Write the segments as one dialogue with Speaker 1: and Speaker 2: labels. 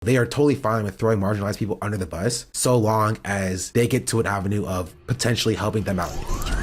Speaker 1: They are totally fine with throwing marginalized people under the bus so long as they get to an avenue of potentially helping them out in the future.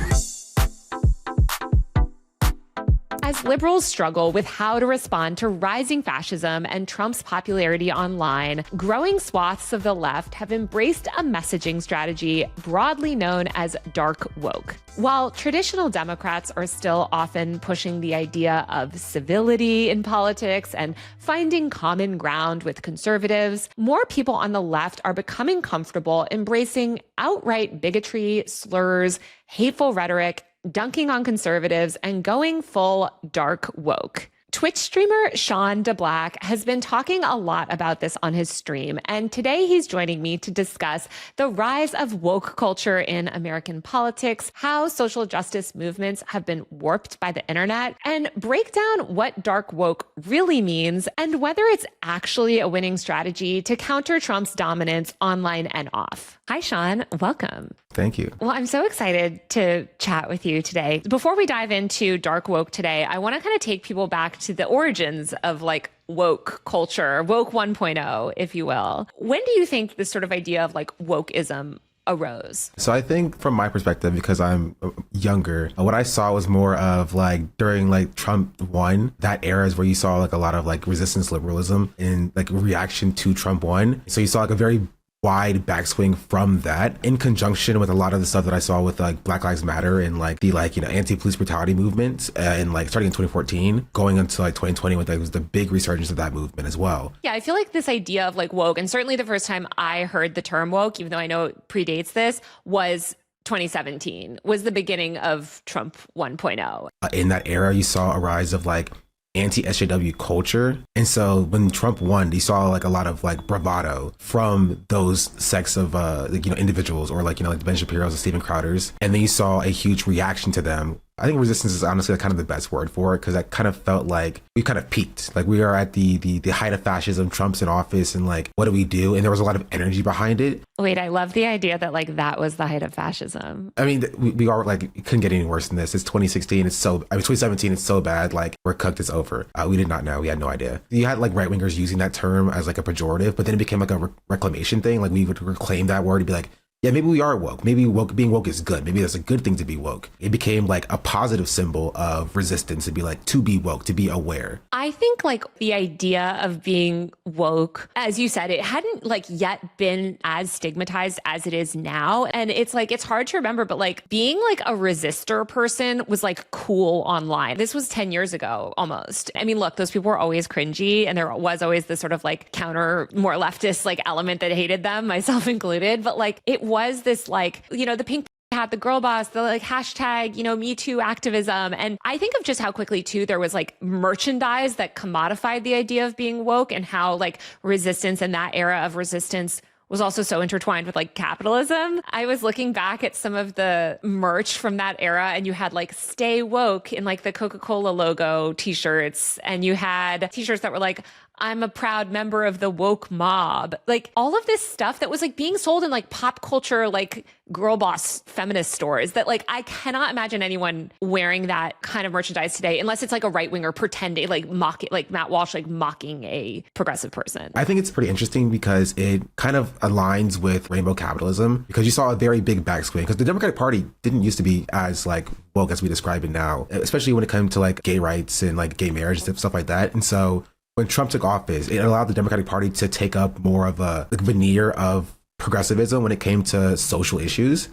Speaker 2: As liberals struggle with how to respond to rising fascism and Trump's popularity online, growing swaths of the left have embraced a messaging strategy broadly known as dark woke. While traditional Democrats are still often pushing the idea of civility in politics and finding common ground with conservatives, more people on the left are becoming comfortable embracing outright bigotry, slurs, hateful rhetoric, dunking on conservatives, and going full dark woke. Twitch streamer SeanDaBlack has been talking a lot about this on his stream, and today he's joining me to discuss the rise of woke culture in American politics, how social justice movements have been warped by the internet, and break down what dark woke really means and whether it's actually a winning strategy to counter Trump's dominance online and off. Hi, Sean. Welcome.
Speaker 1: Thank you.
Speaker 2: Well, I'm so excited to chat with you today. Before we dive into dark woke today, I want to kind of take people back to the origins of like woke culture, woke 1.0, if you will. When do you think this sort of idea of like wokeism arose?
Speaker 1: So I think from my perspective, because I'm younger, what I saw was more of like during like Trump won, that era is where you saw like a lot of like resistance liberalism in like reaction to Trump won. So you saw like a very wide backswing from that in conjunction with a lot of the stuff that I saw with like Black Lives Matter and like the like, you know, anti-police brutality movement and like starting in 2014 going into like 2020 with like was the big resurgence of that movement as well.
Speaker 2: Yeah, I feel like this idea of like woke, and certainly the first time I heard the term woke, even though I know it predates this, was 2017, was the beginning of Trump 1.0.
Speaker 1: In that era, you saw a rise of like anti-SJW culture. And so when Trump won, you saw like a lot of like bravado from those sects of like, you know, individuals or like, you know, like Ben Shapiro's and Steven Crowder's. And then you saw a huge reaction to them. I think resistance is honestly kind of the best word for it, because I kind of felt like we kind of peaked. Like we are at the height of fascism, Trump's in office, and like, what do we do? And there was a lot of energy behind it.
Speaker 2: Wait, I love the idea that like that was the height of fascism.
Speaker 1: I mean, we are like, it couldn't get any worse than this. It's 2016. It's so, I mean, 2017, it's so bad. Like we're cooked, it's over. We did not know. We had no idea. You had like right wingers using that term as like a pejorative, but then it became like a reclamation thing. Like we would reclaim that word and be like, yeah, maybe we are woke. Maybe woke, being woke is good. Maybe that's a good thing to be woke. It became like a positive symbol of resistance to be like, to be woke, to be aware.
Speaker 2: I think like the idea of being woke, as you said, it hadn't like yet been as stigmatized as it is now. And it's like, it's hard to remember, but like being like a resistor person was like cool online. This was 10 years ago almost. I mean, look, those people were always cringy, and there was always this sort of like counter, more leftist like element that hated them, myself included. But like it was this like, you know, the pink hat, the girl boss, the like hashtag, you know, Me Too activism. And I think of just how quickly too, there was like merchandise that commodified the idea of being woke, and how like resistance and that era of resistance was also so intertwined with like capitalism. I was looking back at some of the merch from that era, and you had like Stay Woke in like the Coca-Cola logo t-shirts, and you had t-shirts that were like, I'm a proud member of the woke mob. Like all of this stuff that was like being sold in like pop culture, like girl boss feminist stores, that like I cannot imagine anyone wearing that kind of merchandise today, unless it's like a right winger pretending, like mocking, like Matt Walsh, like mocking a progressive person.
Speaker 1: I think it's pretty interesting because it kind of aligns with rainbow capitalism, because you saw a very big backswing, because the Democratic Party didn't used to be as like woke as we describe it now, especially when it comes to like gay rights and like gay marriage and stuff like that. And so when Trump took office, it allowed the Democratic Party to take up more of a like, veneer of progressivism when it came to social issues.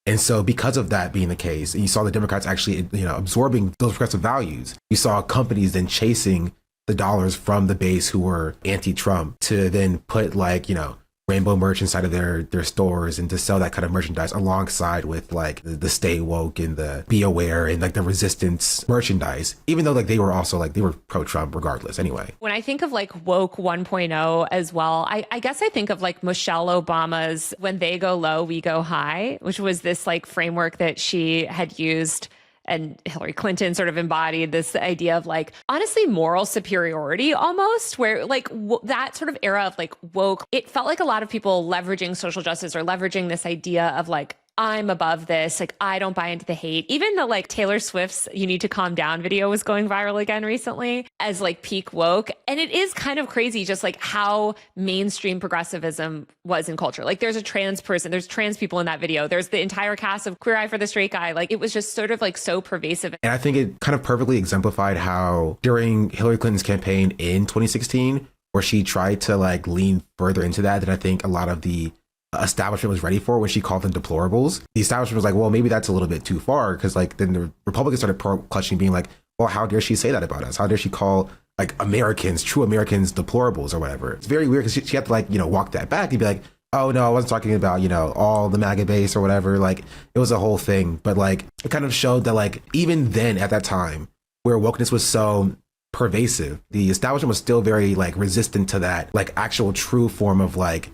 Speaker 1: And so because of that being the case, and you saw the Democrats actually, you know, absorbing those progressive values, you saw companies then chasing the dollars from the base who were anti-Trump to then put like, you know, rainbow merch inside of their stores, and to sell that kind of merchandise alongside with like the Stay Woke and the Be Aware and like the resistance merchandise, even though like they were also like, they were pro-Trump regardless anyway.
Speaker 2: When I think of like woke 1.0 as well, I guess I think of like Michelle Obama's When They Go Low, We Go High, which was this like framework that she had used, and Hillary Clinton sort of embodied this idea of like, honestly, moral superiority almost, where like that sort of era of like woke, it felt like a lot of people leveraging social justice or leveraging this idea of like I'm above this. Like, I don't buy into the hate. Even the like Taylor Swift's You Need to Calm Down video was going viral again recently as like peak woke. And it is kind of crazy just like how mainstream progressivism was in culture. Like there's a trans person, there's trans people in that video. There's the entire cast of Queer Eye for the Straight Guy. Like it was just sort of like so pervasive.
Speaker 1: And I think it kind of perfectly exemplified how during Hillary Clinton's campaign in 2016, where she tried to like lean further into that than I think a lot of the establishment was ready for when she called them deplorables. The establishment was like, well, maybe that's a little bit too far, because like then the Republicans started clutching, being like, well, how dare she say that about us? How dare she call like Americans, true Americans, deplorables or whatever? It's very weird because she had to like, walk that back and be like, oh no, I wasn't talking about, all the MAGA base or whatever. Like it was a whole thing. But like it kind of showed that like even then at that time where wokeness was so pervasive, the establishment was still very like resistant to that like actual true form of like,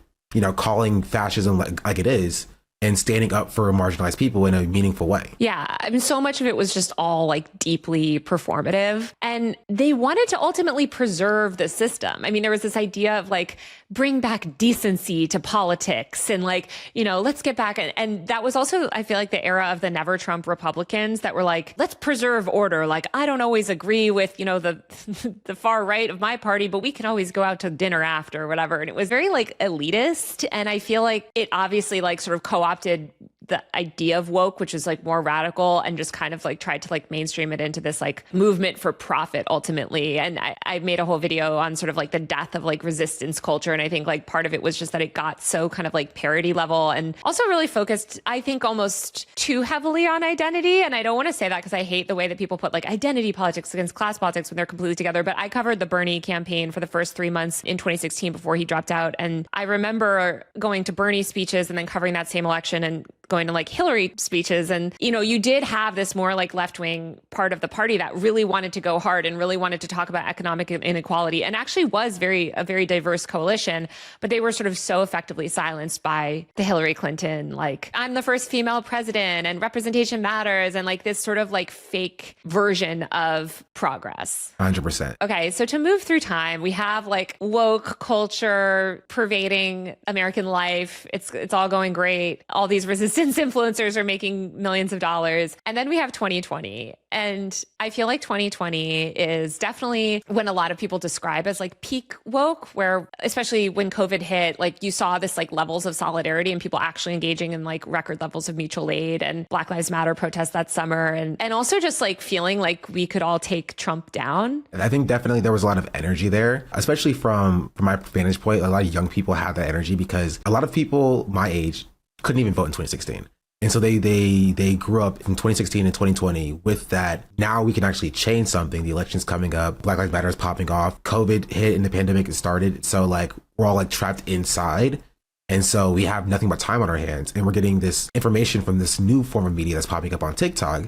Speaker 1: calling fascism like it is and standing up for marginalized people in a meaningful way.
Speaker 2: Yeah. I mean, so much of it was just all like deeply performative. And they wanted to ultimately preserve the system. I mean, there was this idea of like, bring back decency to politics and like, let's get back. And that was also, I feel like, the era of the never Trump Republicans that were like, let's preserve order. Like, I don't always agree with, the the far right of my party, but we can always go out to dinner after or whatever. And it was very like elitist. And I feel like it obviously like sort of co-opted the idea of woke, which is like more radical, and just kind of like tried to like mainstream it into this like movement for profit ultimately. And I made a whole video on sort of like the death of like resistance culture. And I think like part of it was just that it got so kind of like parody level and also really focused, I think, almost too heavily on identity. And I don't want to say that because I hate the way that people put like identity politics against class politics when they're completely together. But I covered the Bernie campaign for the first 3 months in 2016 before he dropped out. And I remember going to Bernie speeches and then covering that same election and going to like Hillary speeches. And, you did have this more like left-wing part of the party that really wanted to go hard and really wanted to talk about economic inequality and actually was a very diverse coalition, but they were sort of so effectively silenced by the Hillary Clinton, like, I'm the first female president and representation matters. And like this sort of like fake version of progress.
Speaker 1: 100%.
Speaker 2: Okay. So to move through time, we have like woke culture pervading American life. It's all going great. All these resistance influencers are making millions of dollars. And then we have 2020. And I feel like 2020 is definitely when a lot of people describe as like peak woke, where especially when COVID hit, like you saw this like levels of solidarity and people actually engaging in like record levels of mutual aid and Black Lives Matter protests that summer. And also just like feeling like we could all take Trump down.
Speaker 1: And I think definitely there was a lot of energy there, especially from my vantage point. A lot of young people had that energy because a lot of people my age couldn't even vote in 2016. And so they grew up in 2016 and 2020 with that. Now we can actually change something. The election's coming up. Black Lives Matter is popping off. COVID hit and the pandemic has started. So like we're all like trapped inside. And so we have nothing but time on our hands. And we're getting this information from this new form of media that's popping up on TikTok.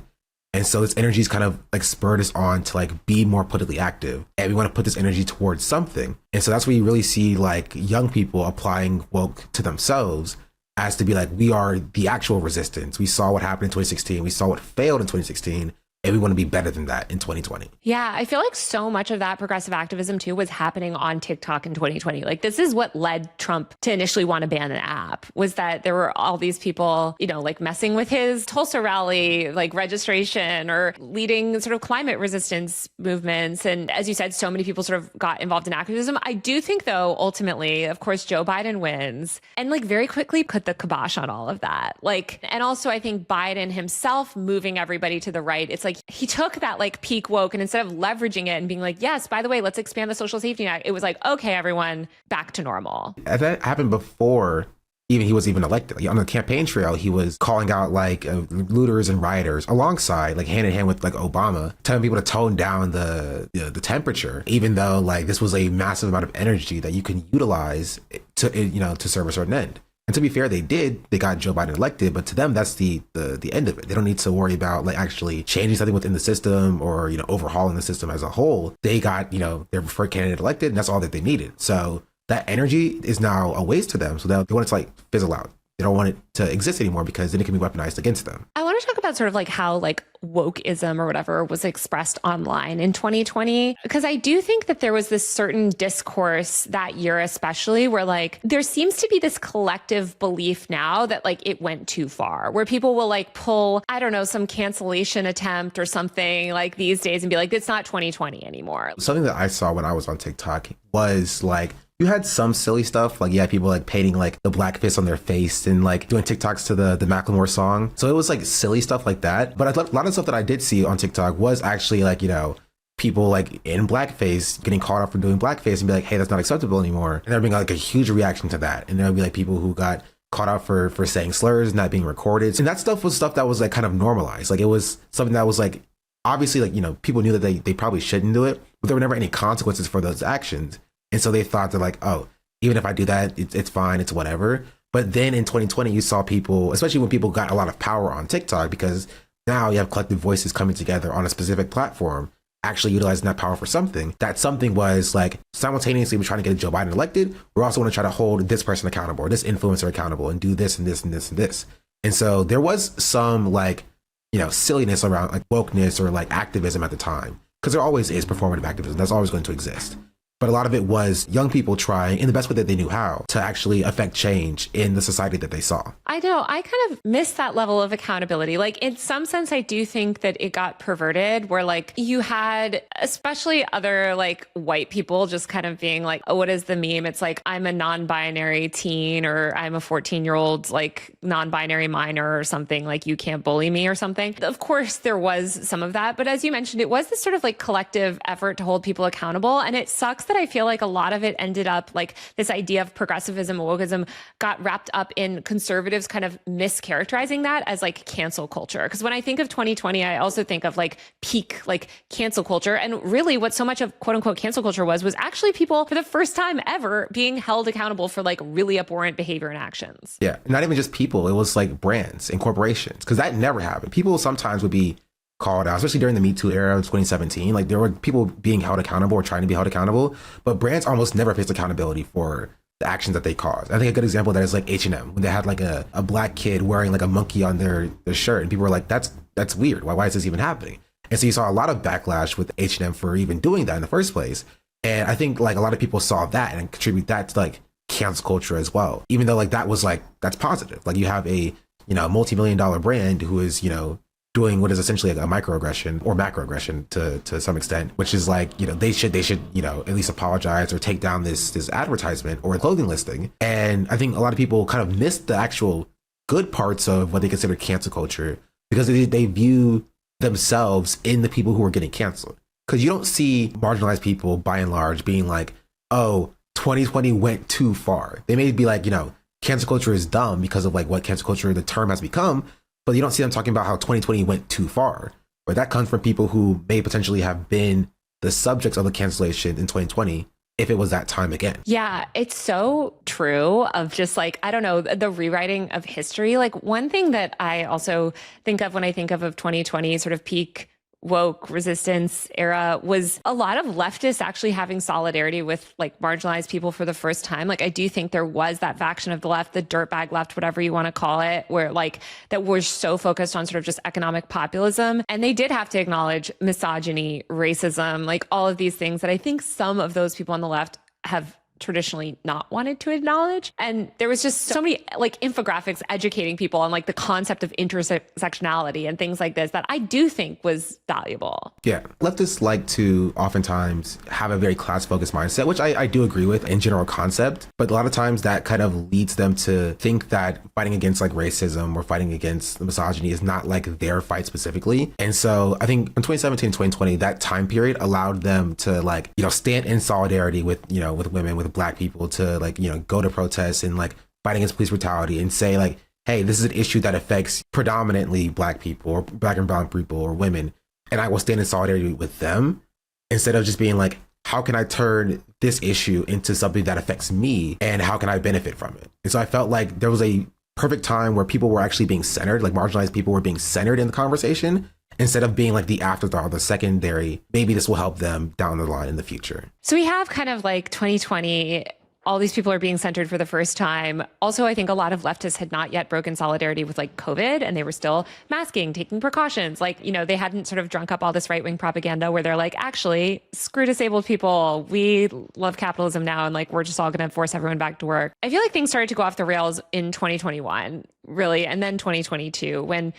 Speaker 1: And so this energy's kind of like spurred us on to like be more politically active. And we want to put this energy towards something. And so that's where you really see like young people applying woke to themselves as to be like, we are the actual resistance. We saw what happened in 2016. We saw what failed in 2016. And we want to be better than that in 2020.
Speaker 2: Yeah, I feel like so much of that progressive activism too was happening on TikTok in 2020. Like this is what led Trump to initially want to ban an app, was that there were all these people, like messing with his Tulsa rally, like registration or leading sort of climate resistance movements. And as you said, so many people sort of got involved in activism. I do think though, ultimately, of course, Joe Biden wins and like very quickly put the kibosh on all of that. Like, and also I think Biden himself moving everybody to the right. It's like he took that like peak woke and instead of leveraging it and being like, yes, by the way, let's expand the social safety net, it was like, okay, everyone, back to normal.
Speaker 1: And that happened before he was even elected. Like, on the campaign trail, he was calling out like looters and rioters alongside, like hand in hand with like Obama, telling people to tone down the temperature, even though like this was a massive amount of energy that you can utilize to serve a certain end. And to be fair, they got Joe Biden elected, but to them, that's the end of it. They don't need to worry about like actually changing something within the system or, overhauling the system as a whole. They got, their preferred candidate elected and that's all that they needed. So that energy is now a waste to them. So they want it to like fizzle out. They don't want it to exist anymore because then it can be weaponized against them.
Speaker 2: I want to talk about sort of like how like wokeism or whatever was expressed online in 2020. Because I do think that there was this certain discourse that year, especially where like there seems to be this collective belief now that like it went too far, where people will like pull, I don't know, some cancellation attempt or something like these days and be like, it's not 2020 anymore.
Speaker 1: Something that I saw when I was on TikTok was like, you had some silly stuff, like, yeah, people like painting like the black fist on their face and like doing TikToks to the Macklemore song. So it was like silly stuff like that. But a lot of stuff that I did see on TikTok was actually like, you know, people like in blackface getting caught up for doing blackface and be like, hey, that's not acceptable anymore. And there being like a huge reaction to that. And there'll be like people who got caught out for saying slurs, not being recorded. And that stuff was stuff that was like kind of normalized. Like it was something that was like, obviously, like, you know, people knew that they probably shouldn't do it, but there were never any consequences for those actions. And so they thought, they're like, oh, even if I do that, it's fine, it's whatever. But then in 2020, you saw people, especially when people got a lot of power on TikTok, because now you have collective voices coming together on a specific platform, actually utilizing that power for something. That something was like, simultaneously, we're trying to get Joe Biden elected. We're also going to try to hold this person accountable, or this influencer accountable, and do this and this and this and this. And so there was some like, you know, silliness around like wokeness or like activism at the time, because there always is performative activism. That's always going to exist. But a lot of it was young people trying, in the best way that they knew how, to actually affect change in the society that they saw.
Speaker 2: I know. I kind of miss that level of accountability. Like, in some sense, I do think that it got perverted, where like you had, especially other like white people just kind of being like, oh, what is the meme? It's like, I'm a non-binary teen, or I'm a 14-year-old like non-binary minor or something, like you can't bully me or something. Of course, there was some of that. But as you mentioned, it was this sort of like collective effort to hold people accountable. And it sucks that I feel like a lot of it ended up like this idea of progressivism and wokeism got wrapped up in conservatives kind of mischaracterizing that as like cancel culture. Because when I think of 2020, I also think of like peak like cancel culture. And really what so much of quote unquote cancel culture was actually people for the first time ever being held accountable for like really abhorrent behavior and actions.
Speaker 1: Yeah, not even just people. It was like brands and corporations, because that never happened. People sometimes would be called out, especially during the Me Too era of 2017. Like there were people being held accountable or trying to be held accountable, but brands almost never faced accountability for the actions that they caused. I think a good example of that is like H&M, when they had like a black kid wearing like a monkey on their shirt, and people were like, that's weird. Why is this even happening? And so you saw a lot of backlash with H&M for even doing that in the first place. And I think like a lot of people saw that and contribute that to like cancel culture as well, even though like that was like, that's positive. Like you have a, you know, multi-million-dollar brand who is, you know, doing what is essentially like a microaggression or macroaggression to some extent, which is like, you know, they should, you know, at least apologize or take down this advertisement or a clothing listing. And I think a lot of people kind of missed the actual good parts of what they consider cancel culture, because they view themselves in the people who are getting canceled. Because you don't see marginalized people by and large being like, oh, 2020 went too far. They may be like, you know, cancel culture is dumb because of like what cancel culture, the term, has become. But you don't see them talking about how 2020 went too far. But that comes from people who may potentially have been the subjects of the cancellation in 2020 if it was that time again.
Speaker 2: Yeah, it's so true of just like, I don't know, the rewriting of history. Like one thing that I also think of when I think of 2020 sort of peak woke resistance era was a lot of leftists actually having solidarity with like marginalized people for the first time. Like I do think there was that faction of the left, the dirtbag left, whatever you want to call it, where like that was so focused on sort of just economic populism. And they did have to acknowledge misogyny, racism, like all of these things that I think some of those people on the left have traditionally not wanted to acknowledge. And there was just so many like infographics educating people on like the concept of intersectionality and things like this that I do think was valuable.
Speaker 1: Yeah. Leftists like to oftentimes have a very class focused mindset, which I do agree with in general concept. But a lot of times that kind of leads them to think that fighting against like racism or fighting against misogyny is not like their fight specifically. And so I think in 2017, 2020, that time period allowed them to like, you know, stand in solidarity with, you know, with women, with black people, to like, you know, go to protests and like fight against police brutality and say like, hey, this is an issue that affects predominantly black people or black and brown people or women, and I will stand in solidarity with them, instead of just being like, how can I turn this issue into something that affects me and how can I benefit from it? And so I felt like there was a perfect time where people were actually being centered, like marginalized people were being centered in the conversation, instead of being like the afterthought, the secondary, maybe this will help them down the line in the future.
Speaker 2: So we have kind of like 2020 all these people are being centered for the first time. Also, I think a lot of leftists had not yet broken solidarity with like COVID, and they were still masking, taking precautions. Like, you know, they hadn't sort of drunk up all this right-wing propaganda where they're like, actually, screw disabled people. We love capitalism now. And like, we're just all going to force everyone back to work. I feel like things started to go off the rails in 2021, really. And then 2022, when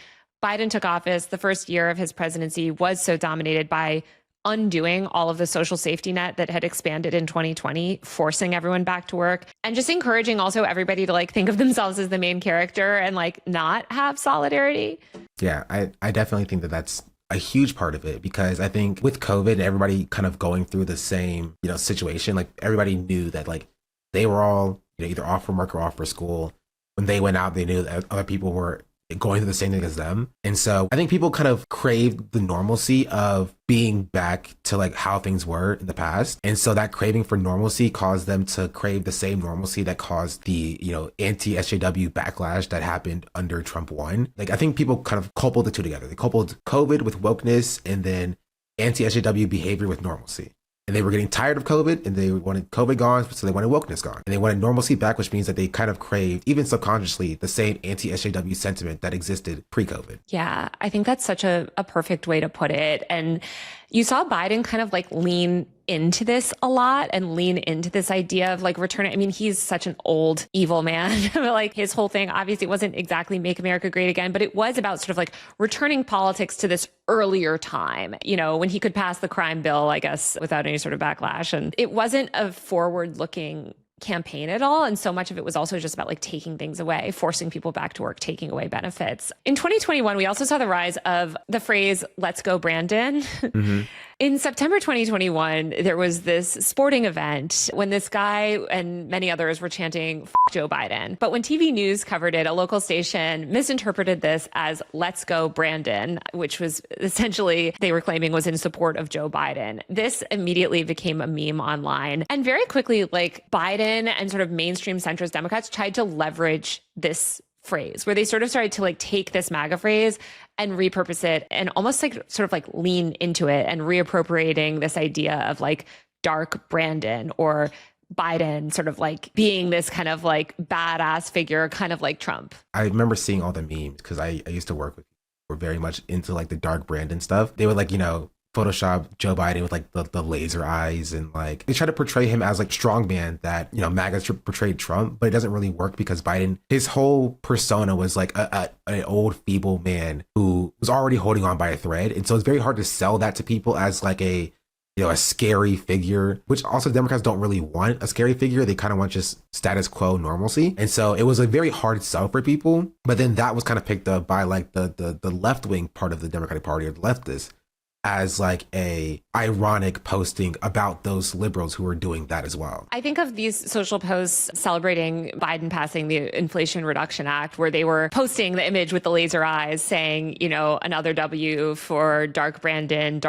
Speaker 2: Biden took office, the first year of his presidency was so dominated by undoing all of the social safety net that had expanded in 2020, forcing everyone back to work, and just encouraging also everybody to like think of themselves as the main character and like not have solidarity.
Speaker 1: Yeah, I definitely think that that's a huge part of it, because I think with COVID, everybody kind of going through the same, you know, situation, like everybody knew that like they were all, you know, either off from work or off for school. When they went out, they knew that other people were going through the same thing as them. And so I think people kind of craved the normalcy of being back to like how things were in the past. And so that craving for normalcy caused them to crave the same normalcy that caused the, you know, anti-SJW backlash that happened under Trump 1. Like, I think people kind of coupled the two together. They coupled COVID with wokeness and then anti-SJW behavior with normalcy. And they were getting tired of COVID, and they wanted COVID gone, so they wanted wokeness gone. And they wanted normalcy back, which means that they kind of craved, even subconsciously, the same anti-SJW sentiment that existed pre-COVID.
Speaker 2: Yeah, I think that's such a perfect way to put it. And you saw Biden kind of like lean into this a lot and lean into this idea of like returning. I mean, he's such an old, evil man. But like his whole thing, obviously, wasn't exactly make America great again, but it was about sort of like returning politics to this earlier time, you know, when he could pass the crime bill, I guess, without any sort of backlash. And it wasn't a forward looking campaign at all. And so much of it was also just about like taking things away, forcing people back to work, taking away benefits. In 2021, we also saw the rise of the phrase, let's go, Brandon. Mm-hmm. In September 2021, there was this sporting event when this guy and many others were chanting, F Joe Biden. But when TV news covered it, a local station misinterpreted this as let's go, Brandon, which was essentially, they were claiming was in support of Joe Biden. This immediately became a meme online. And very quickly, like Biden and sort of mainstream centrist Democrats tried to leverage this phrase where they sort of started to like take this MAGA phrase and repurpose it and almost like sort of like lean into it and reappropriating this idea of like dark Brandon or Biden sort of like being this kind of like badass figure, kind of like Trump.
Speaker 1: I remember seeing all the memes because I used to work with people who were very much into like the dark Brandon stuff. They would like, you know, Photoshop Joe Biden with like the laser eyes, and like they try to portray him as like strongman that, you know, MAGA portrayed Trump, but it doesn't really work because Biden, his whole persona was like an old feeble man who was already holding on by a thread. And so it's very hard to sell that to people as like a, you know, a scary figure, which also Democrats don't really want a scary figure. They kind of want just status quo normalcy. And so it was a very hard sell for people. But then that was kind of picked up by like the left wing part of the Democratic Party, or the leftists, as like a ironic posting about those liberals who were doing that as well.
Speaker 2: I think of these social posts celebrating Biden passing the Inflation Reduction Act, where they were posting the image with the laser eyes saying, you know, another W for dark Brandon,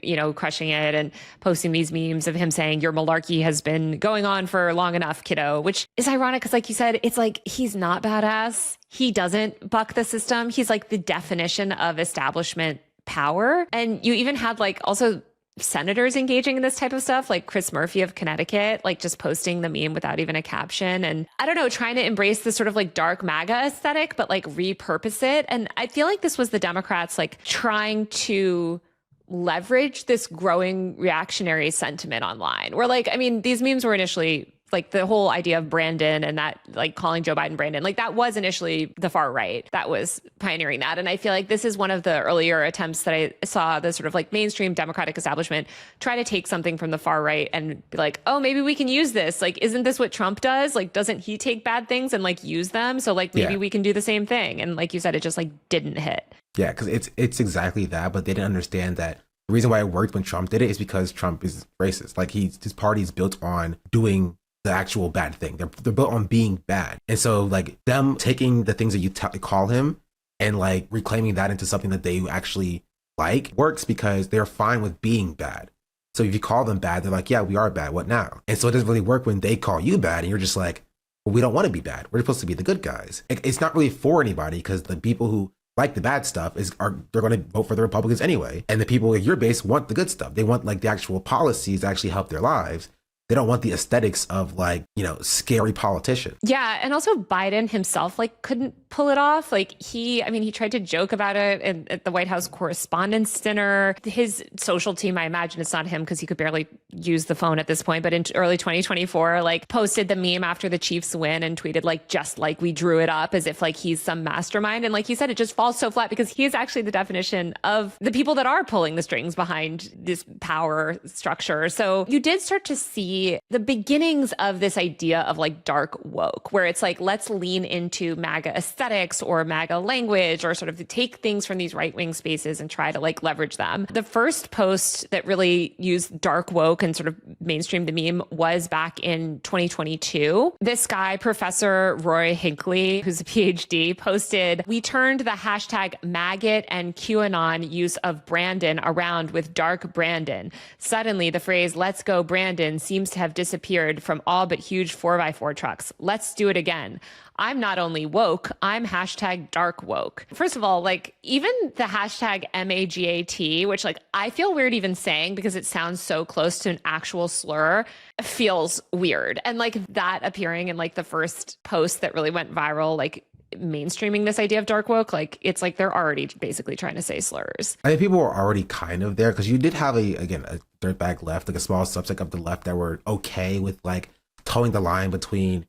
Speaker 2: you know, crushing it, and posting these memes of him saying your malarkey has been going on for long enough, kiddo, which is ironic because like you said, it's like he's not badass. He doesn't buck the system. He's like the definition of establishment power. And you even had like also senators engaging in this type of stuff, like Chris Murphy of Connecticut, like just posting the meme without even a caption. And I don't know, trying to embrace this sort of like dark MAGA aesthetic, but like repurpose it. And I feel like this was the Democrats like trying to leverage this growing reactionary sentiment online, where like, I mean, these memes were initially like the whole idea of Brandon and that like calling Joe Biden Brandon, like that was initially the far right that was pioneering that. And I feel like this is one of the earlier attempts that I saw the sort of like mainstream Democratic establishment try to take something from the far right and be like, oh, maybe we can use this. Like, isn't this what Trump does? Like, doesn't he take bad things and like use them? So like maybe we can do the same thing. And like you said, it just like didn't hit. Yeah,
Speaker 1: because it's exactly that. But they didn't understand that the reason why it worked when Trump did it is because Trump is racist. Like his party is built on doing the actual bad thing. They're built on being bad. And so like them taking the things that you call him and like reclaiming that into something that they actually like works because they're fine with being bad. So if you call them bad, they're like, yeah, we are bad. What now? And so it doesn't really work when they call you bad and you're just like, well, we don't want to be bad. We're supposed to be the good guys. It's not really for anybody because the people who like the bad stuff they're going to vote for the Republicans anyway. And the people at your base want the good stuff. They want like the actual policies to actually help their lives. they don't want the aesthetics of like, scary politicians.
Speaker 2: Yeah. And also Biden himself, like, couldn't pull it off. Like he tried to joke about it at the White House Correspondents' Dinner. His social team, I imagine it's not him because he could barely use the phone at this point, but in early 2024, like posted the meme after the Chiefs win and tweeted like, just like we drew it up, as if like he's some mastermind. And like he said, it just falls so flat because he is actually the definition of the people that are pulling the strings behind this power structure. So you did start to see the beginnings of this idea of like dark woke, where it's like, let's lean into MAGA aesthetics or MAGA language, or sort of take things from these right-wing spaces and try to like leverage them. The first post that really used dark woke and sort of mainstreamed the meme was back in 2022. This guy, Professor Roy Hinckley, who's a PhD, posted, "We turned the hashtag maggot and QAnon use of Brandon around with dark Brandon. Suddenly the phrase 'let's go Brandon' seems to have disappeared from all but huge 4x4 trucks. Let's do it again. I'm not only woke, I'm hashtag dark woke." First of all, like even the hashtag MAGAT, which like I feel weird even saying because it sounds so close to an actual slur, feels weird. And like that appearing in like the first post that really went viral, like mainstreaming this idea of dark woke, like it's like they're already basically trying to say slurs.
Speaker 1: I think people were already kind of there because you did have a dirtbag left, like a small subset of the left that were okay with like towing the line between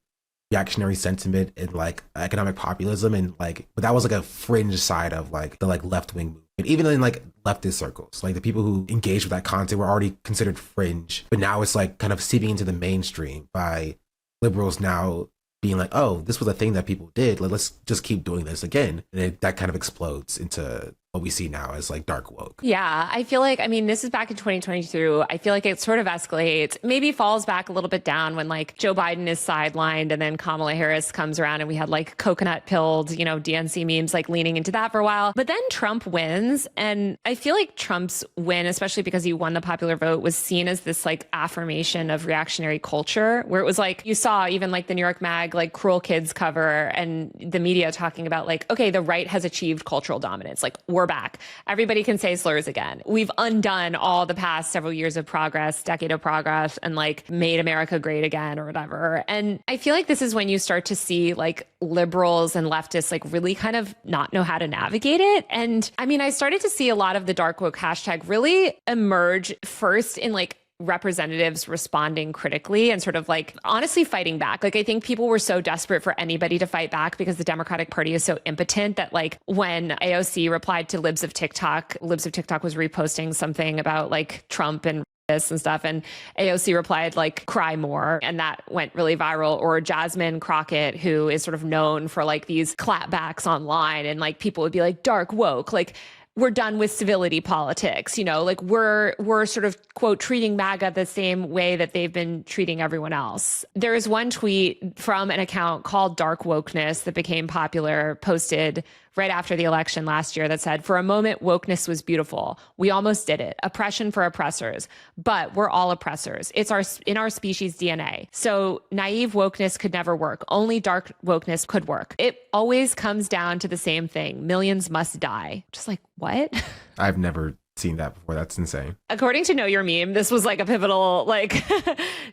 Speaker 1: reactionary sentiment and like economic populism, and like, but that was like a fringe side of like the like left-wing movement. Even in like leftist circles, like the people who engaged with that content were already considered fringe, but now it's like kind of seeping into the mainstream by liberals now being like, oh, this was a thing that people did, let's just keep doing this again. And that kind of explodes into what we see now as like dark woke.
Speaker 2: Yeah, I feel like, I mean, this is back in 2022. I feel like it sort of escalates, maybe falls back a little bit down when like Joe Biden is sidelined and then Kamala Harris comes around and we had like coconut pilled, DNC memes like leaning into that for a while. But then Trump wins. And I feel like Trump's win, especially because he won the popular vote, was seen as this like affirmation of reactionary culture, where it was like, you saw even like the New York Mag, like Cruel Kids cover and the media talking about like, okay, the right has achieved cultural dominance. Like we're back. Everybody can say slurs again. We've undone all the past several years of progress, decade of progress, and like made America great again or whatever. And I feel like this is when you start to see like liberals and leftists like really kind of not know how to navigate it. And I mean, I started to see a lot of the dark woke hashtag really emerge first in like representatives responding critically and sort of like honestly fighting back. Like I think people were so desperate for anybody to fight back because the Democratic Party is so impotent that like when AOC replied to Libs of TikTok was reposting something about like Trump and this and stuff, and AOC replied like cry more, and that went really viral. Or Jasmine Crockett, who is sort of known for like these clapbacks online, and like people would be like dark woke, like we're done with civility politics, like we're sort of, quote, treating MAGA the same way that they've been treating everyone else. There is one tweet from an account called Dark Wokeness that became popular, posted right after the election last year, that said, "For a moment, wokeness was beautiful. We almost did it. Oppression for oppressors. But we're all oppressors. It's in our species DNA. So naive wokeness could never work. Only dark wokeness could work. It always comes down to the same thing. Millions must die." Just like, what?
Speaker 1: I've never seen that before. That's insane.
Speaker 2: According to Know Your Meme, this was like a pivotal like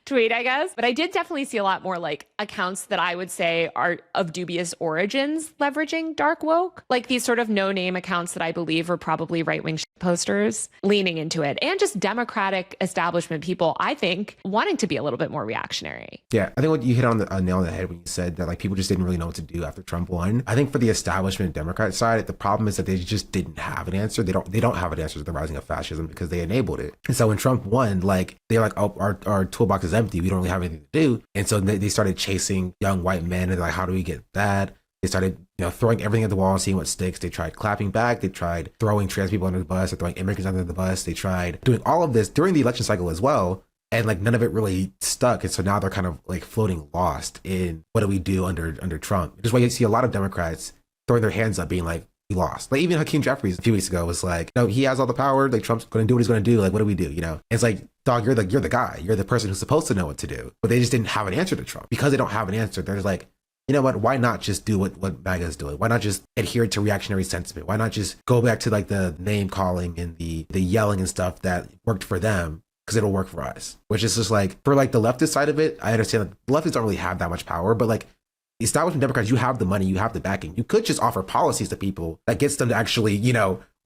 Speaker 2: tweet, I guess. But I did definitely see a lot more like accounts that I would say are of dubious origins leveraging dark woke, like these sort of no-name accounts that I believe are probably right-wing posters leaning into it, and just Democratic establishment people, I think, wanting to be a little bit more reactionary.
Speaker 1: Yeah, I think what you hit on a nail on the head when you said that like people just didn't really know what to do after Trump won. I think for the establishment Democrat side, the problem is that they just didn't have an answer. They don't have an answer to the rising of fascism because they enabled it. And so when Trump won, like they're like, oh, our toolbox is empty. We don't really have anything to do. And so they started chasing young white men and like, how do we get that? They started, throwing everything at the wall and seeing what sticks. They tried clapping back. They tried throwing trans people under the bus, or throwing immigrants under the bus. They tried doing all of this during the election cycle as well. And like none of it really stuck. And so now they're kind of like floating lost in what do we do under Trump. Which is why you see a lot of Democrats throwing their hands up being like, we lost. Like even Hakeem Jeffries a few weeks ago was like, no, he has all the power. Like Trump's going to do what he's going to do. Like, what do we do? And it's like, dog, you're the guy. You're the person who's supposed to know what to do. But they just didn't have an answer to Trump. Because they don't have an answer, they're just like, you know what, why not just do what MAGA is doing? Why not just adhere to reactionary sentiment? Why not just go back to like the name calling and the yelling and stuff that worked for them because it'll work for us. Which is just like, for like the leftist side of it, I understand that the leftists don't really have that much power, but like the establishment Democrats, you have the money, you have the backing. You could just offer policies to people that gets them to actually,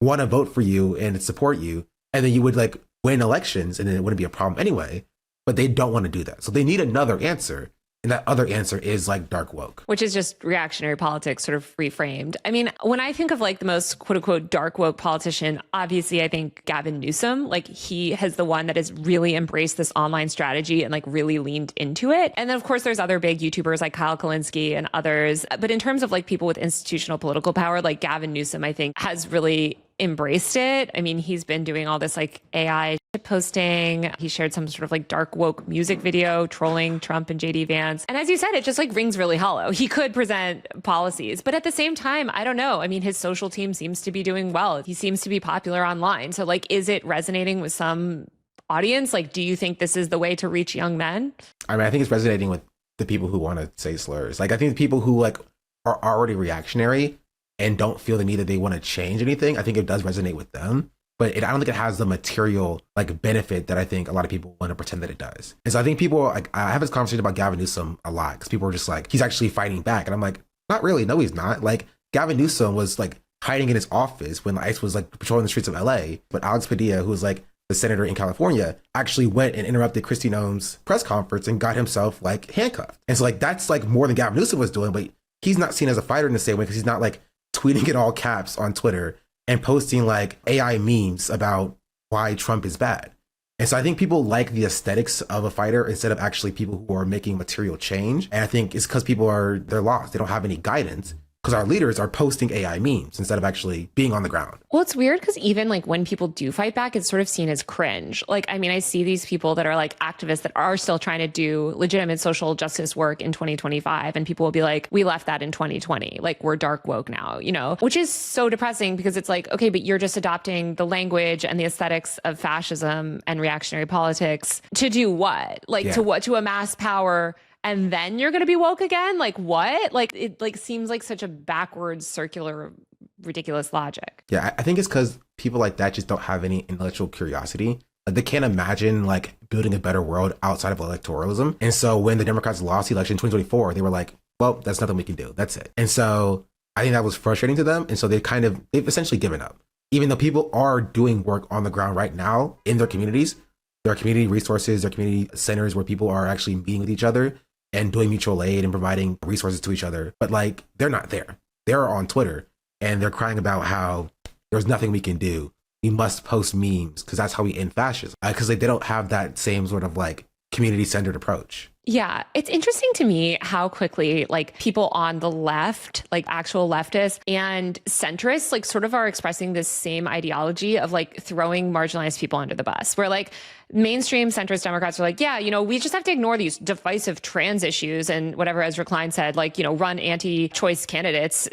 Speaker 1: want to vote for you and support you. And then you would like win elections and then it wouldn't be a problem anyway. But they don't want to do that. So they need another answer. And that other answer is like dark woke,
Speaker 2: which is just reactionary politics sort of reframed. I mean, when I think of like the most quote unquote dark woke politician, obviously I think Gavin Newsom, like he has the one that has really embraced this online strategy and like really leaned into it. And then of course there's other big YouTubers like Kyle Kalinske and others. But in terms of like people with institutional political power, like Gavin Newsom, I think has really embraced it. I mean, he's been doing all this like AI posting. He shared some sort of like dark woke music video trolling Trump and JD Vance. And as you said, it just like rings really hollow. He could present policies, but at the same time, I don't know. I mean, his social team seems to be doing well. He seems to be popular online. So like, is it resonating with some audience? Like, do you think this is the way to reach young men?
Speaker 1: I mean, I think it's resonating with the people who want to say slurs. Like, I think the people who like are already reactionary and don't feel the need that they want to change anything, I think it does resonate with them. But I don't think it has the material like benefit that I think a lot of people want to pretend that it does. And so I think people, like, I have this conversation about Gavin Newsom a lot because people are just like, he's actually fighting back. And I'm like, not really. No, he's not. Like, Gavin Newsom was like hiding in his office when ICE was like patrolling the streets of LA. But Alex Padilla, who was like the senator in California, actually went and interrupted Kristi Noem's press conference and got himself like handcuffed. And so like, that's like more than Gavin Newsom was doing, but he's not seen as a fighter in the same way because he's not like tweeting in all caps on Twitter and posting like AI memes about why Trump is bad. And so I think people like the aesthetics of a fighter instead of actually people who are making material change. And I think it's because they're lost. They don't have any guidance because our leaders are posting AI memes instead of actually being on the ground.
Speaker 2: Well, it's weird because even like when people do fight back, it's sort of seen as cringe. Like, I mean, I see these people that are like activists that are still trying to do legitimate social justice work in 2025. And people will be like, we left that in 2020. Like, we're dark woke now, which is so depressing because it's like, okay, but you're just adopting the language and the aesthetics of fascism and reactionary politics to do what? Like, to what? To amass power. And then you're going to be woke again? Like what? Like it like seems like such a backwards, circular, ridiculous logic.
Speaker 1: Yeah, I think it's because people like that just don't have any intellectual curiosity. Like they can't imagine like building a better world outside of electoralism. And so when the Democrats lost the election in 2024, they were like, well, that's nothing we can do. That's it. And so I think that was frustrating to them. And so they've essentially given up. Even though people are doing work on the ground right now in their communities, there are community resources, there are community centers where people are actually meeting with each other and doing mutual aid and providing resources to each other. But like, they're not there. They're on Twitter and they're crying about how there's nothing we can do. We must post memes because that's how we end fascism. Because like, they don't have that same sort of like community-centered approach.
Speaker 2: Yeah, it's interesting to me how quickly like people on the left, like actual leftists and centrists, like sort of are expressing this same ideology of like throwing marginalized people under the bus. Where like mainstream centrist Democrats are like, yeah, we just have to ignore these divisive trans issues and whatever, as Klein said, like, run anti-choice candidates,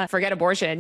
Speaker 2: forget abortion,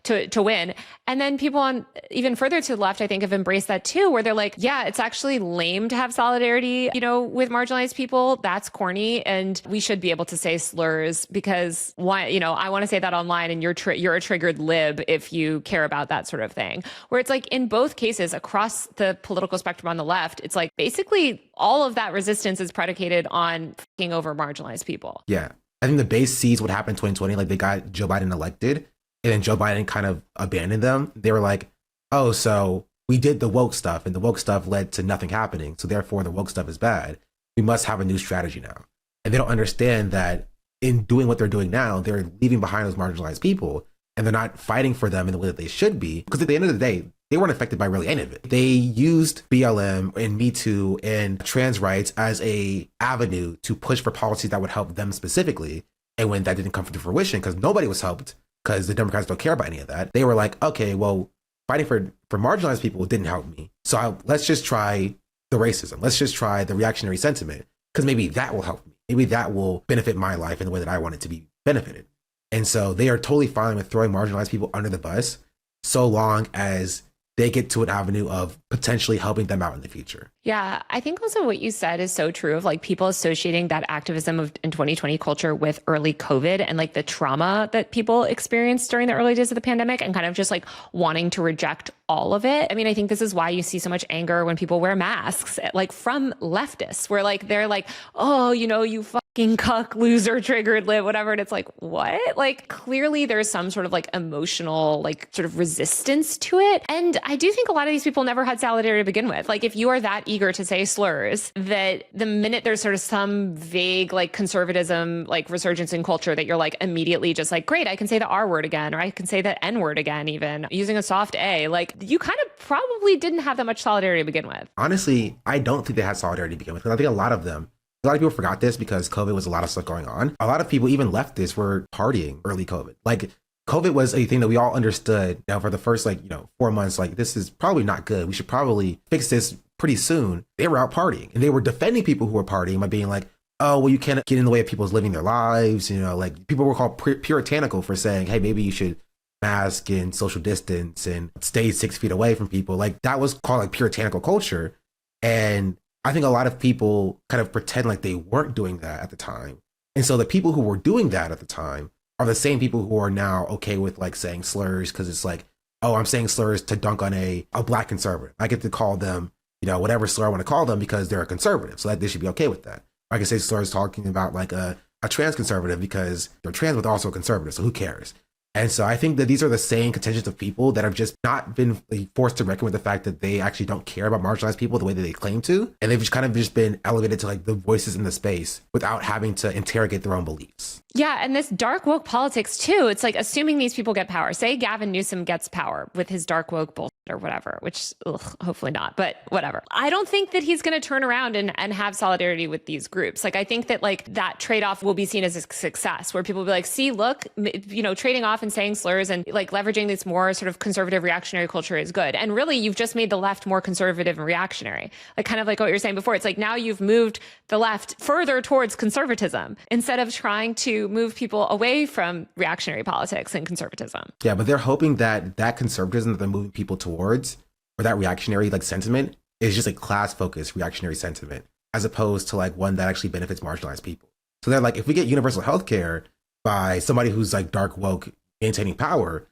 Speaker 2: to win. And then people on even further to the left, I think, have embraced that too, where they're like, yeah, it's actually lame to have solidarity, with marginalized people. That's corny. And we should be able to say slurs because why, I want to say that online and you're a triggered lib if you care about that sort of thing. Where it's like in both cases across the political spectrum on the left, it's like basically all of that resistance is predicated on fucking over marginalized people.
Speaker 1: Yeah. I think the base sees what happened in 2020. Like they got Joe Biden elected and then Joe Biden kind of abandoned them. They were like, oh, so we did the woke stuff and the woke stuff led to nothing happening. So therefore the woke stuff is bad. We must have a new strategy now. And they don't understand that in doing what they're doing now, they're leaving behind those marginalized people and they're not fighting for them in the way that they should be. Because at the end of the day, they weren't affected by really any of it. They used BLM and Me Too and trans rights as a avenue to push for policies that would help them specifically. And when that didn't come to fruition, because nobody was helped, because the Democrats don't care about any of that, they were like, okay, well, fighting for marginalized people didn't help me. So let's just try the racism. Let's just try the reactionary sentiment, because maybe that will help me. Maybe that will benefit my life in the way that I want it to be benefited. And so they are totally fine with throwing marginalized people under the bus so long as they get to an avenue of potentially helping them out in the future.
Speaker 2: Yeah, I think also what you said is so true of like people associating that activism of in 2020 culture with early COVID and like the trauma that people experienced during the early days of the pandemic and kind of just like wanting to reject all of it. I mean, I think this is why you see so much anger when people wear masks, like from leftists, where like they're like, oh, you know, you fucking cuck, loser, triggered, lit, whatever. And it's like, what? Like clearly there's some sort of like emotional, like sort of resistance to it. And I do think a lot of these people never had solidarity to begin with. Like if you are that eager to say slurs, that the minute there's sort of some vague like conservatism, like resurgence in culture, that you're like immediately just like, great, I can say the R word again, or I can say the N word again, even using a soft A. Like you kind of probably didn't have that much solidarity to begin with.
Speaker 1: Honestly, I don't think they had solidarity to begin with. Because I think a lot of people forgot this because COVID was a lot of stuff going on. A lot of people, even leftists, were partying early COVID. Like COVID was a thing that we all understood. Now for the first 4 months, like this is probably not good. We should probably fix this pretty soon. They were out partying and they were defending people who were partying by being like, oh, well, you can't get in the way of people's living their lives. You know, like people were called puritanical for saying, hey, maybe you should mask and social distance and stay 6 feet away from people. Like that was called like puritanical culture. And I think a lot of people kind of pretend like they weren't doing that at the time. And so the people who were doing that at the time are the same people who are now okay with like saying slurs because it's like, oh, I'm saying slurs to dunk on a black conservative. I get to call them, you know, whatever slur I want to call them because they're a conservative. So that they should be okay with that. Or I can say slurs talking about like a trans conservative because they're trans but also a conservative. So who cares? And so I think that these are the same contingents of people that have just not been forced to reckon with the fact that they actually don't care about marginalized people the way that they claim to. And they've just kind of just been elevated to like the voices in the space without having to interrogate their own beliefs.
Speaker 2: Yeah. And this dark woke politics too. It's like assuming these people get power. Say Gavin Newsom gets power with his dark woke bullshit or whatever, which hopefully not, but whatever. I don't think that he's going to turn around and have solidarity with these groups. Like I think that like that trade-off will be seen as a success where people will be like, see, look, you know, trading off and saying slurs and like leveraging this more sort of conservative reactionary culture is good. And really you've just made the left more conservative and reactionary. Like kind of like what you were saying before. It's like now you've moved the left further towards conservatism instead of trying to move people away from reactionary politics and conservatism.
Speaker 1: Yeah, but they're hoping that that conservatism that they're moving people towards, or that reactionary like sentiment, is just a class-focused reactionary sentiment, as opposed to like one that actually benefits marginalized people. So they're like, if we get universal healthcare by somebody who's like dark woke maintaining power,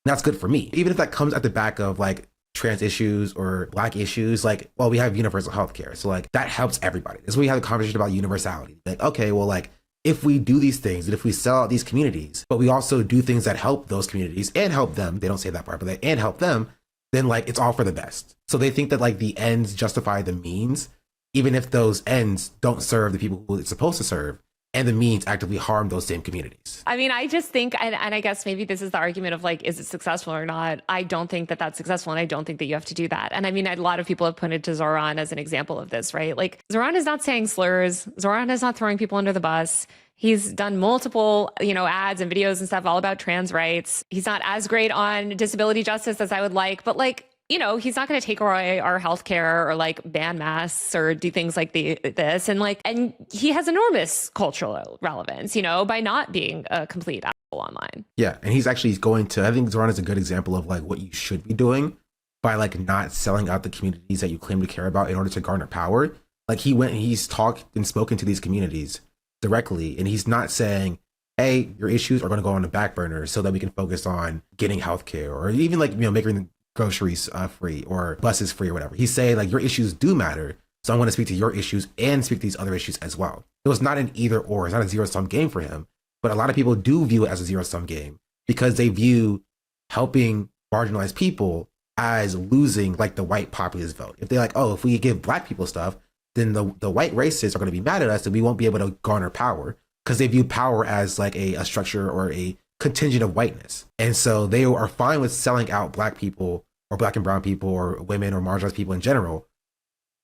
Speaker 1: that's good for me. Even if that comes at the back of like trans issues or black issues, like, well, we have universal healthcare. So like that helps everybody. This is where we have a conversation about universality. Like, okay, well, like if we do these things and if we sell out these communities, but we also do things that help those communities and help them, they don't say that part, but they and help them, then like it's all for the best. So they think that like the ends justify the means, even if those ends don't serve the people who it's supposed to serve, and the means actively harm those same communities.
Speaker 2: I mean, I just think, and I guess maybe this is the argument of like, is it successful or not? I don't think that that's successful, and I don't think that you have to do that. And I mean, a lot of people have pointed to Zoran as an example of this, right? Like Zoran is not saying slurs. Zoran is not throwing people under the bus. He's done multiple, you know, ads and videos and stuff all about trans rights. He's not as great on disability justice as I would like, but like, you know, he's not going to take away our healthcare or like ban masks or do things like this. And like, and he has enormous cultural relevance, you know, by not being a complete asshole online.
Speaker 1: Yeah. And he's actually going to, I think Zoran is a good example of like what you should be doing by like not selling out the communities that you claim to care about in order to garner power. Like he went and he's talked and spoken to these communities directly. And he's not saying, hey, your issues are going to go on the back burner so that we can focus on getting healthcare or even like, you know, making groceries free or buses free or whatever. He's saying like your issues do matter. So I'm going to speak to your issues and speak to these other issues as well. It was not an either or. It's not a zero sum game for him. But a lot of people do view it as a zero sum game because they view helping marginalized people as losing like the white populist vote. If they're like, oh, if we give black people stuff, then the white racists are going to be mad at us and we won't be able to garner power because they view power as like a structure or a contingent of whiteness. And so they are fine with selling out black people or black and brown people or women or marginalized people in general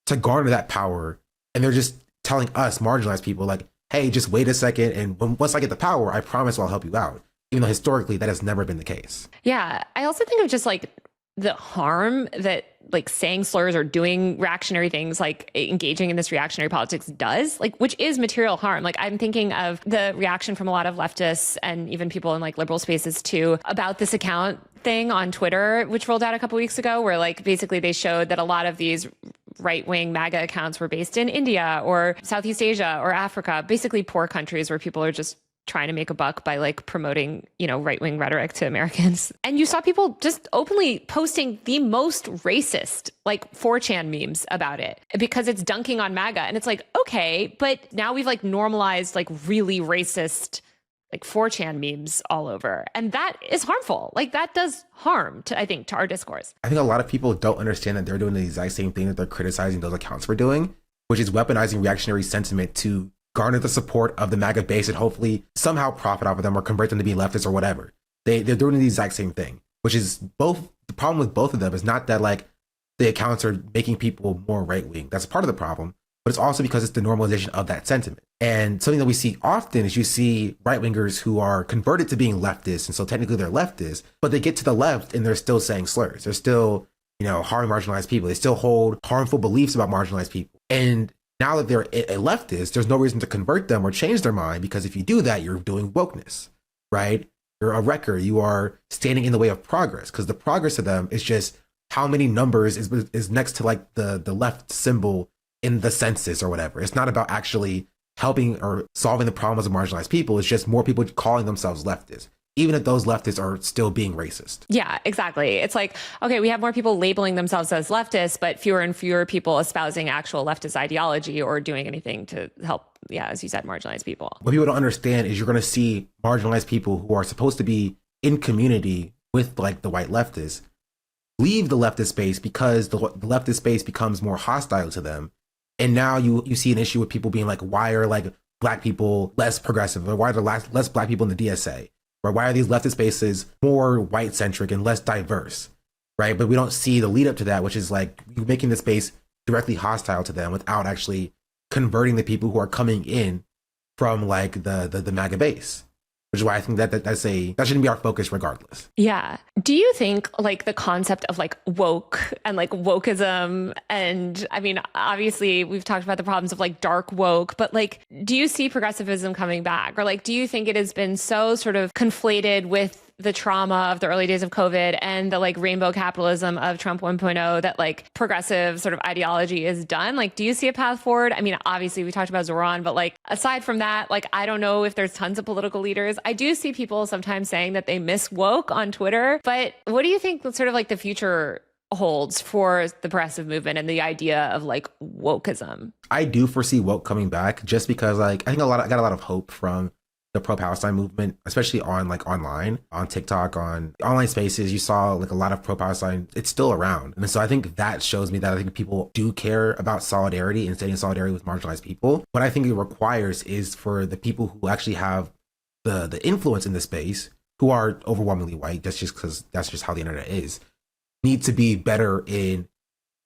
Speaker 1: to garner that power. And they're just telling us marginalized people like, hey, just wait a second. And once I get the power, I promise I'll help you out. Even though historically that has never been the case. Yeah.
Speaker 2: I also think of just like the harm that like saying slurs or doing reactionary things, like engaging in this reactionary politics does, like, which is material harm. Like I'm thinking of the reaction from a lot of leftists and even people in like liberal spaces too about this account thing on Twitter, which rolled out a couple weeks ago, where like basically they showed that a lot of these right-wing MAGA accounts were based in India or Southeast Asia or Africa, basically poor countries where people are just trying to make a buck by like promoting, right-wing rhetoric to Americans. And you saw people just openly posting the most racist, like 4chan memes about it because it's dunking on MAGA. And it's like, okay, but now we've like normalized like really racist like 4chan memes all over. And that is harmful. Like that does harm to, I think, to our discourse.
Speaker 1: I think a lot of people don't understand that they're doing the exact same thing that they're criticizing those accounts for doing, which is weaponizing reactionary sentiment to garner the support of the MAGA base and hopefully somehow profit off of them or convert them to be leftists or whatever. They're doing the exact same thing, which is both. The problem with both of them is not that like the accounts are making people more right wing. That's part of the problem, but it's also because it's the normalization of that sentiment. And something that we see often is you see right wingers who are converted to being leftists, and so technically they're leftists, but they get to the left and they're still saying slurs. They're still, harming marginalized people. They still hold harmful beliefs about marginalized people. And now that they're a leftist, there's no reason to convert them or change their mind, because if you do that, you're doing wokeness, right? You're a wrecker. You are standing in the way of progress, because the progress of them is just how many numbers is next to like the left symbol in the census or whatever. It's not about actually helping or solving the problems of marginalized people. It's just more people calling themselves leftists, even if those leftists are still being racist.
Speaker 2: Yeah, exactly. It's like, okay, we have more people labeling themselves as leftists, but fewer and fewer people espousing actual leftist ideology or doing anything to help, as you said, marginalized people.
Speaker 1: What people don't understand is you're going to see marginalized people who are supposed to be in community with like the white leftists leave the leftist space because the leftist space becomes more hostile to them. And now you see an issue with people being like, why are like black people less progressive, or why are there less black people in the DSA? Or why are these leftist spaces more white centric and less diverse, right? But we don't see the lead up to that, which is like making the space directly hostile to them without actually converting the people who are coming in from like the MAGA base, which is why I think that shouldn't be our focus regardless.
Speaker 2: Yeah. Do you think like the concept of like woke and like wokeism, and I mean, obviously we've talked about the problems of like dark woke, but like, do you see progressivism coming back? Or like, do you think it has been so sort of conflated with the trauma of the early days of COVID and the like rainbow capitalism of Trump 1.0 that like progressive sort of ideology is done? Like, do you see a path forward? I mean, obviously we talked about Zoran, but like aside from that, like, I don't know if there's tons of political leaders. I do see people sometimes saying that they miss woke on Twitter, but what do you think sort of like the future holds for the progressive movement and the idea of like wokeism?
Speaker 1: I do foresee woke coming back, just because like I think I got a lot of hope from the pro-Palestine movement, especially on like online, on TikTok, on online spaces. You saw like a lot of pro-Palestine. It's still around. And so I think that shows me that I think people do care about solidarity and standing in solidarity with marginalized people. What I think it requires is for the people who actually have the influence in the space, who are overwhelmingly white, that's just because that's just how the internet is, need to be better in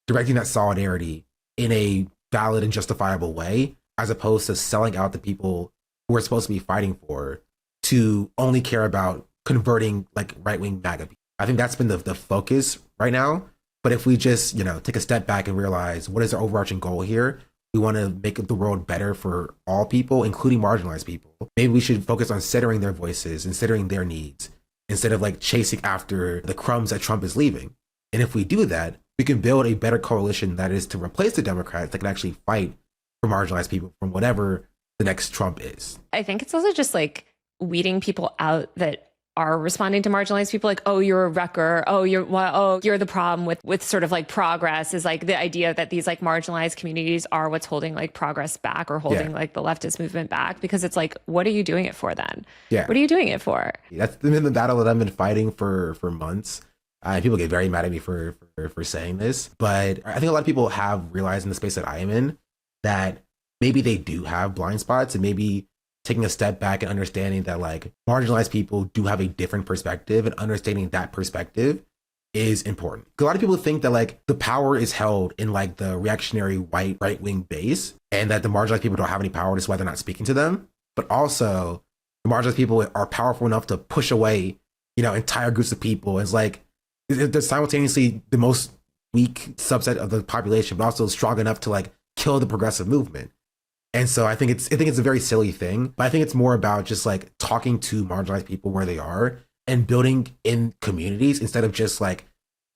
Speaker 1: directing that solidarity in a valid and justifiable way, as opposed to selling out the people who we're supposed to be fighting for to only care about converting like right-wing MAGA people. I think that's been the focus right now. But if we just, take a step back and realize what is our overarching goal here, we want to make the world better for all people, including marginalized people. Maybe we should focus on centering their voices and centering their needs instead of like chasing after the crumbs that Trump is leaving. And if we do that, we can build a better coalition that is to replace the Democrats that can actually fight for marginalized people from whatever the next Trump is.
Speaker 2: I think it's also just like weeding people out that are responding to marginalized people, like, oh, you're a wrecker, you're the problem with sort of like progress, is like the idea that these like marginalized communities are what's holding like progress back or holding like the leftist movement back, because it's like, what are you doing it for then? Yeah. What are you doing it for?
Speaker 1: That's been the battle that I've been fighting for months. People get very mad at me for saying this, but I think a lot of people have realized in the space that I am in that maybe they do have blind spots, and maybe taking a step back and understanding that like marginalized people do have a different perspective, and understanding that perspective is important. A lot of people think that like the power is held in like the reactionary white right-wing base, and that the marginalized people don't have any power, that's why they're not speaking to them. But also the marginalized people are powerful enough to push away, entire groups of people. It's like they're simultaneously the most weak subset of the population, but also strong enough to like kill the progressive movement. And so I think it's a very silly thing, but I think it's more about just like talking to marginalized people where they are and building in communities instead of just like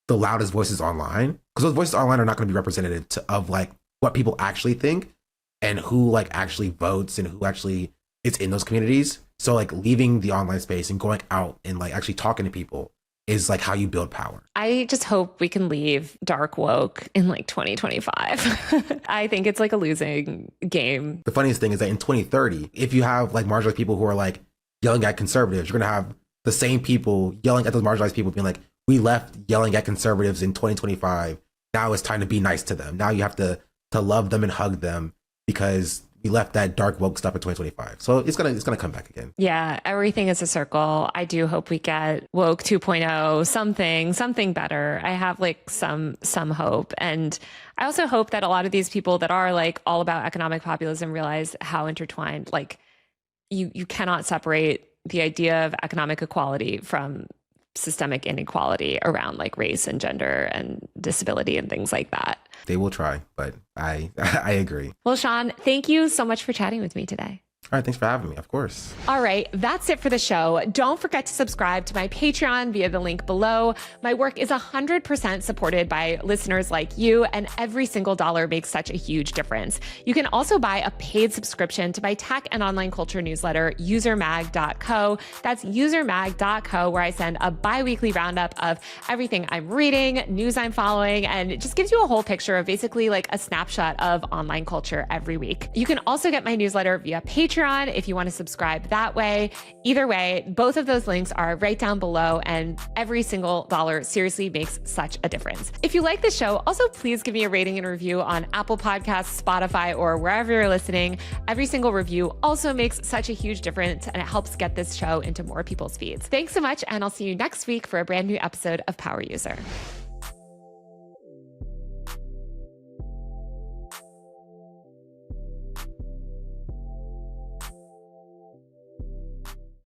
Speaker 1: the loudest voices online, because those voices online are not going to be representative of like what people actually think and who like actually votes and who actually is in those communities. So like leaving the online space and going out and like actually talking to people is like how you build power.
Speaker 2: I just hope we can leave dark woke in like 2025. I think it's like a losing game.
Speaker 1: The funniest thing is that in 2030, if you have like marginalized people who are like yelling at conservatives, you're going to have the same people yelling at those marginalized people being like, we left yelling at conservatives in 2025. Now it's time to be nice to them. Now you have to love them and hug them because we left that dark woke stuff in 2025. So it's gonna come back again.
Speaker 2: Yeah, everything is a circle. I do hope we get woke 2.0, something better. I have like some hope. And I also hope that a lot of these people that are like all about economic populism realize how intertwined, like you cannot separate the idea of economic equality from systemic inequality around like race and gender and disability and things like that.
Speaker 1: They will try, but I agree.
Speaker 2: Well, Sean, thank you so much for chatting with me today.
Speaker 1: All right, thanks for having me, of course.
Speaker 2: All right, that's it for the show. Don't forget to subscribe to my Patreon via the link below. My work is 100% supported by listeners like you, and every single dollar makes such a huge difference. You can also buy a paid subscription to my tech and online culture newsletter, usermag.co. That's usermag.co, where I send a bi-weekly roundup of everything I'm reading, news I'm following, and it just gives you a whole picture of basically like a snapshot of online culture every week. You can also get my newsletter via Patreon if you want to subscribe that way. Either way, both of those links are right down below, and every single dollar seriously makes such a difference. If you like the show, also please give me a rating and review on Apple Podcasts, Spotify, or wherever you're listening. Every single review also makes such a huge difference, and it helps get this show into more people's feeds. Thanks so much, and I'll see you next week for a brand new episode of Power User.